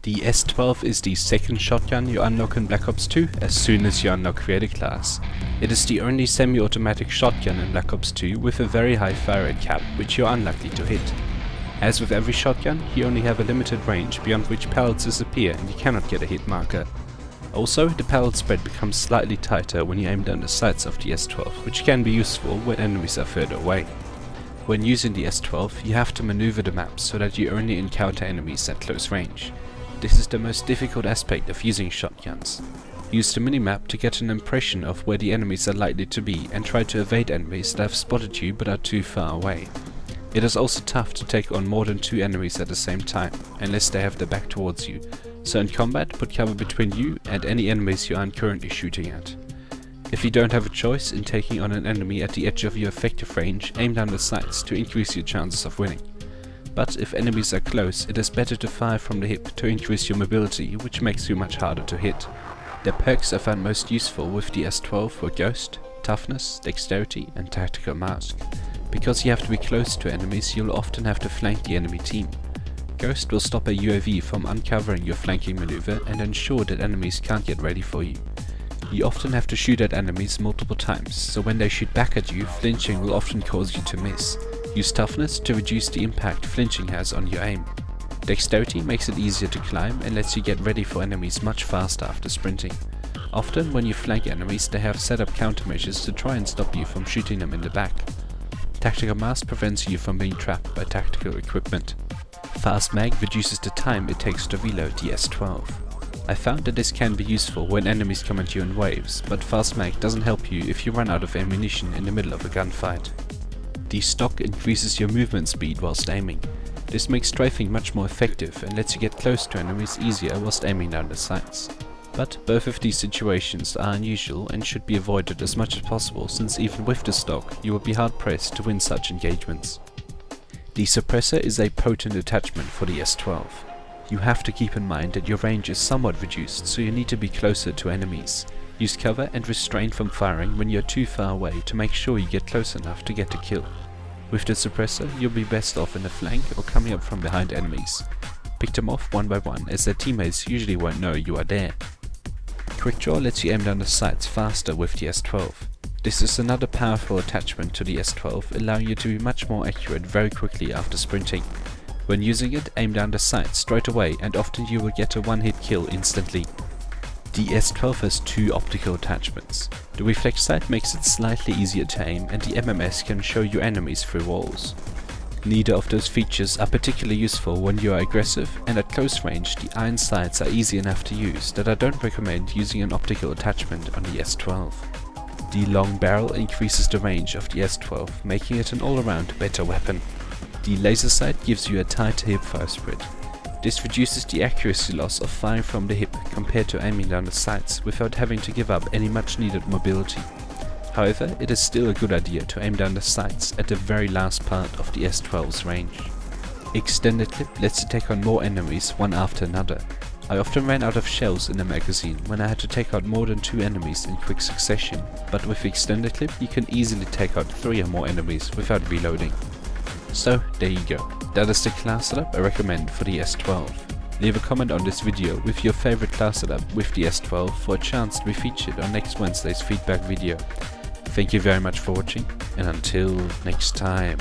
The S12 is the second shotgun you unlock in Black Ops 2 as soon as you unlock Creator class. It is the only semi-automatic shotgun in Black Ops 2 with a very high fire rate cap, which you are unlikely to hit. As with every shotgun, you only have a limited range beyond which pallets disappear and you cannot get a hit marker. Also, the pallet spread becomes slightly tighter when you aim down the sights of the S12, which can be useful when enemies are further away. When using the S12, you have to maneuver the map so that you only encounter enemies at close range. This is the most difficult aspect of using shotguns. Use the minimap to get an impression of where the enemies are likely to be and try to evade enemies that have spotted you but are too far away. It is also tough to take on more than 2 enemies at the same time, unless they have their back towards you, so in combat put cover between you and any enemies you aren't currently shooting at. If you don't have a choice in taking on an enemy at the edge of your effective range, aim down the sights to increase your chances of winning. But if enemies are close, it is better to fire from the hip to increase your mobility, which makes you much harder to hit. The perks I found most useful with the S12 were Ghost, Toughness, Dexterity and Tactical Mask. Because you have to be close to enemies, you'll often have to flank the enemy team. Ghost will stop a UAV from uncovering your flanking maneuver and ensure that enemies can't get ready for you. You often have to shoot at enemies multiple times, so when they shoot back at you, flinching will often cause you to miss. Use Toughness to reduce the impact flinching has on your aim. Dexterity makes it easier to climb and lets you get ready for enemies much faster after sprinting. Often when you flank enemies, they have set up countermeasures to try and stop you from shooting them in the back. Tactical Mask prevents you from being trapped by tactical equipment. Fast Mag reduces the time it takes to reload the S12. I found that this can be useful when enemies come at you in waves, but Fast Mag doesn't help you if you run out of ammunition in the middle of a gunfight. The stock increases your movement speed whilst aiming. This makes strafing much more effective and lets you get close to enemies easier whilst aiming down the sights. But both of these situations are unusual and should be avoided as much as possible, since even with the stock you will be hard pressed to win such engagements. The Suppressor is a potent attachment for the S12. You have to keep in mind that your range is somewhat reduced, so you need to be closer to enemies. Use cover and restrain from firing when you're too far away to make sure you get close enough to get a kill. With the Suppressor, you'll be best off in the flank or coming up from behind enemies. Pick them off one by one, as their teammates usually won't know you are there. Quick Draw lets you aim down the sights faster with the S12. This is another powerful attachment to the S12, allowing you to be much more accurate very quickly after sprinting. When using it, aim down the sights straight away and often you will get a one-hit kill instantly. The S12 has 2 optical attachments. The reflex sight makes it slightly easier to aim and the MMS can show you enemies through walls. Neither of those features are particularly useful when you are aggressive, and at close range the iron sights are easy enough to use that I don't recommend using an optical attachment on the S12. The long barrel increases the range of the S12, making it an all-around better weapon. The laser sight gives you a tighter hip fire spread. This reduces the accuracy loss of firing from the hip compared to aiming down the sights without having to give up any much needed mobility. However, it is still a good idea to aim down the sights at the very last part of the S12's range. Extended clip lets you take on more enemies one after another. I often ran out of shells in the magazine when I had to take out more than 2 enemies in quick succession, but with extended clip you can easily take out 3 or more enemies without reloading. So there you go, that is the class setup I recommend for the S12. Leave a comment on this video with your favorite class setup with the S12 for a chance to be featured on next Wednesday's feedback video. Thank you very much for watching, and until next time.